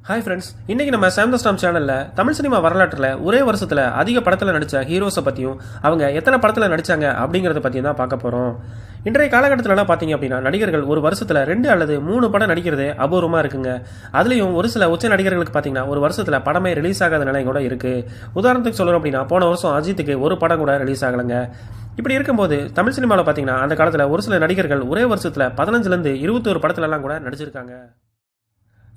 Hi friends, இன்னைக்கு நம்ம சாம் த ஸ்டாம் சேனல்ல தமிழ் சினிமா வரலாற்றில் ஒரே வருஷத்துல அதிக படத்தில் நடித்த ஹீரோஸை பற்றியும் அவங்க எத்தனை படத்தில் நடிச்சாங்க அப்படிங்கிறத பற்றியும் தான் பார்க்க போகிறோம். இன்றைய காலகட்டத்திலலாம் பார்த்தீங்க அப்படின்னா நடிகர்கள் ஒரு வருஷத்தில் 2 அல்லது 3 படம் நடிக்கிறதே அபூர்வமாக இருக்குங்க. அதுலேயும் ஒரு சில உச்ச நடிகர்களுக்கு பார்த்தீங்கன்னா ஒரு வருஷத்தில் படமே ரிலீஸ் ஆகாத நிலை கூட இருக்குது. உதாரணத்துக்கு சொல்லணும் அப்படின்னா போன வருஷம் அஜித்துக்கு ஒரு படம் கூட ரிலீஸ் ஆகலைங்க. இப்படி இருக்கும்போது தமிழ் சினிமாவில் பார்த்தீங்கன்னா அந்த காலத்தில் ஒரு சில நடிகர்கள் ஒரே வருஷத்தில் 15லேருந்து 21 படத்துலலாம் கூட நடிச்சிருக்காங்க.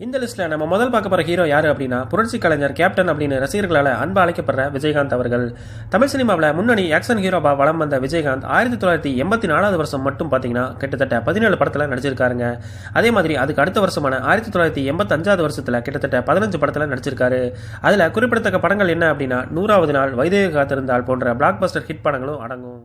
இந்த லிஸ்ட்ல நம்ம முதல் பார்க்க போற ஹீரோ யாரு அப்படின்னா புரட்சி கலைஞர் கேப்டன் அப்படின்னு ரசிகர்களால் அன்பு அழைக்கப்படுற விஜயகாந்த் அவர்கள். தமிழ் சினிமாவில் முன்னணி ஆக்ஷன் ஹீரோவா வலம் வந்த விஜயகாந்த் 1984 வருஷம் மட்டும் பார்த்தீங்கன்னா கிட்டத்தட்ட 17 படத்தில் நடிச்சிருக்காருங்க. அதே மாதிரி அதுக்கு அடுத்த வருஷமான 1985 வருஷத்தில் கிட்டத்தட்ட 15 படத்தில் நடிச்சிருக்காரு. அதில் குறிப்பிடத்தக்க படங்கள் என்ன அப்படின்னா 100வது நாள், வைதேக காத்திருந்தால் போன்ற பிளாக் பஸ்டர் ஹிட் படங்களும் அடங்கும்.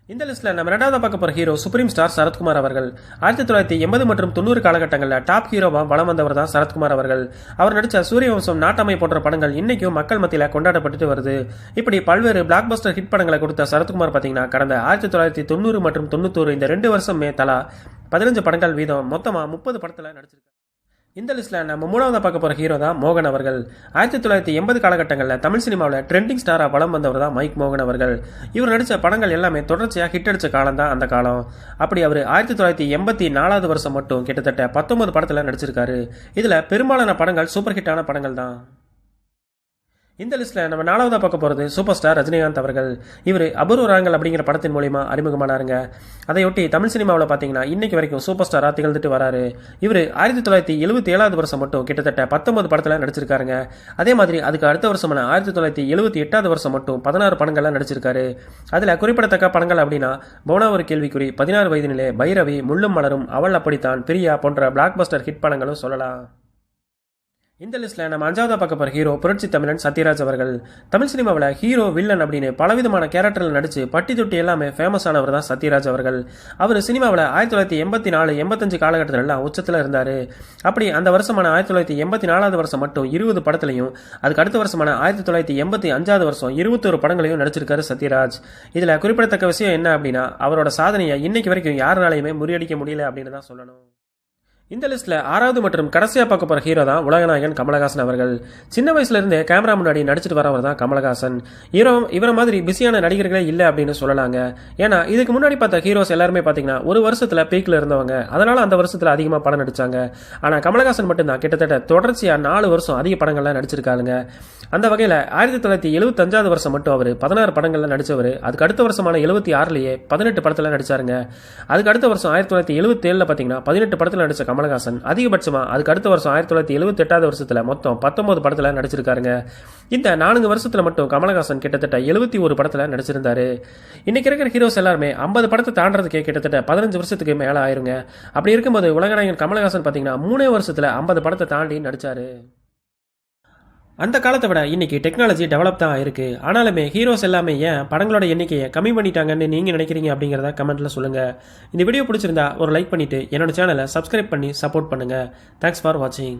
இந்த லிஸ்ட்ல நம்ம ரெண்டாவது பார்க்க போற ஹீரோ சுப்ரீம் ஸ்டார் சரத்குமார் அவர்கள். 1980 மற்றும் 90 காலகட்டங்களில் டாப் ஹீரோவா வலம் வந்தவர் தான் சரத்குமார் அவர்கள். அவர் நடிச்ச சூரியவம்சம், நாட்டாமை போன்ற படங்கள் இன்னைக்கும் மக்கள் மத்தியில் கொண்டாடப்பட்டு வருது. இப்படி பல்வேறு பிளாக் பஸ்டர் ஹிட் படங்களை கொடுத்த சரத்குமார் பார்த்தீங்கன்னா கடந்த 1990 மற்றும் 91 இந்த 2 வருஷமே தலா 15 படங்கள் வீதம் மொத்தமா 30 படத்துல நடிச்சிருக்காரு. இந்த லிஸ்ட்ல நம்ம மூணாவது பார்க்க போற ஹீரோ தான் மோகன் அவர்கள். 1980 காலகட்டங்களில் தமிழ் சினிமாவில் ட்ரெண்டிங் ஸ்டாரா வலம் வந்தவர் தான் மைக் மோகன் அவர்கள். இவர் நடித்த படங்கள் எல்லாமே தொடர்ச்சியாக ஹிட் அடிச்ச காலம் தான் அந்த காலம். அப்படி அவர் 1984 வருஷம் மட்டும் கிட்டத்தட்ட 19 படத்தில் நடிச்சிருக்காரு. இதுல பெரும்பாலான படங்கள் சூப்பர் ஹிட்டான படங்கள் தான். இந்த லிஸ்ட்ல நம்ம நாலாவதா பார்க்க போறது சூப்பர் ஸ்டார் ரஜினிகாந்த் அவர்கள். இவர் அபூர்வ ராகங்கள் அப்படிங்கிற படத்தின் மூலியமா அறிமுகமானாருங்க. அதையொட்டி தமிழ் சினிமாவில் பார்த்தீங்கன்னா இன்னைக்கு வரைக்கும் சூப்பர் ஸ்டாரா திகழ்ந்துட்டு வராரு. இவர் 1977 வருஷம் மட்டும் கிட்டத்தட்ட 19 படத்துல நடிச்சிருக்காருங்க. அதே மாதிரி அதுக்கு அடுத்த வருஷமான 1978 வருஷம் மட்டும் 16 படங்கள்ல நடிச்சிருக்காரு. அதுல குறிப்பிடத்தக்க படங்கள் அப்படின்னா போனா ஒரு கேள்விக்குறி, 16 வயதினிலே, பைரவி, முள்ளும் மலரும், அவள் அப்படித்தான், பிரியா போன்ற பிளாக் பஸ்டர் ஹிட் படங்களும் சொல்லலாம். இந்த லிஸ்ட்ல நம்ம அஞ்சாவதா பார்க்க போற ஹீரோ புரட்சி தமிழன் சத்யராஜ் அவர்கள். தமிழ் சினிமாவில் ஹீரோ, வில்லன் அப்படின்னு பலவிதமான கேரக்டர்ல நடிச்சு பட்டி தொட்டி எல்லாமே ஃபேமஸ் ஆனவர் தான் சத்யராஜ் அவர்கள். அவர் சினிமாவில் 1984, 85 காலகட்டத்தில் எல்லாம் உச்சத்தில் இருந்தாரு. அப்படி அந்த வருஷமான 1984 வருஷம் மட்டும் 20 படத்திலையும், அதுக்கு அடுத்த வருஷமான 1985 வருஷம் 21 படங்களையும் நடிச்சிருக்காரு சத்யராஜ். இதுல குறிப்பிடத்தக்க விஷயம் என்ன அப்படின்னா அவரோட சாதனையை இன்னைக்கு வரைக்கும் யாருனாலையுமே முறியடிக்க முடியல அப்படின்னு தான் சொல்லணும். இந்த லிஸ்ட்ல 6வது மற்றும் கடைசியா பார்க்க போற ஹீரோ தான் உலகநாயகன் கமலஹாசன் அவர்கள். சின்ன வயசுல இருந்தே கேமரா முன்னாடி நடிச்சிட்டு வரவர் தான் கமலஹாசன். இவரை மாதிரி பிஸியான நடிகர்களே இல்லை அப்படின்னு சொல்லலாங்க. ஏன்னா இதுக்கு முன்னாடி பார்த்த ஹீரோஸ் எல்லாருமே பாத்தீங்கன்னா ஒரு வருஷத்துல பீக்ல இருந்தவங்க, அதனால அந்த வருஷத்துல அதிகமா படம் நடிச்சாங்க. ஆனா கமலஹாசன் மட்டும்தான் கிட்டத்தட்ட தொடர்ச்சியா 4 வருஷம் அதிக படங்கள்லாம் நடிச்சிருக்காருங்க. அந்த வகையில 1975 வருஷம் மட்டும் அவர் 16 படங்கள்ல நடிச்சவர். அதுக்கு அடுத்த வருஷமான 76லயே 18 படத்துல நடிச்சாருங்க. அதுக்கு அடுத்த வருஷம் 1977 பாத்தீங்கன்னா 18 படத்துல நடிச்ச கமலஹாசன் அதிகபட்சமா அதுக்கு அடுத்த வருஷம் 1978 வருஷத்துல மொத்தம் 19 படத்துல நடிச்சிருக்காருங்க. இந்த 4 வருஷத்துல மட்டும் கமலஹாசன் கிட்டத்தட்ட 71 படத்துல நடிச்சிருந்தாரு. இன்னைக்கு இருக்கிற ஹீரோஸ் எல்லாருமே 50 படத்தை தாண்டறதுக்கே கிட்டத்தட்ட 15 வருஷத்துக்கு மேல ஆயிருங்க. அப்படி இருக்கும்போது உலகநாயகன் கமலஹாசன் பாத்தீங்கன்னா 3 வருஷத்துல 50 படத்தை தாண்டி நடிச்சாரு. அந்த காலத்தை விட இன்னைக்கு டெக்னாலஜி டெவலப் தான் ஆயிருக்கு. ஆனாலுமே ஹீரோஸ் எல்லாமே ஏன் படங்களோட எண்ணிக்கையை கம்மி பண்ணிட்டாங்கன்னு நீங்க நினைக்கிறீங்க அப்படிங்கிறத கமெண்ட்ல சொல்லுங்க. இந்த வீடியோ பிடிச்சிருந்தா ஒரு லைக் பண்ணிட்டு என்னோட சேனலை சப்ஸ்கிரைப் பண்ணி சப்போர்ட் பண்ணுங்க. தேங்க்ஸ் ஃபார் வாட்சிங்.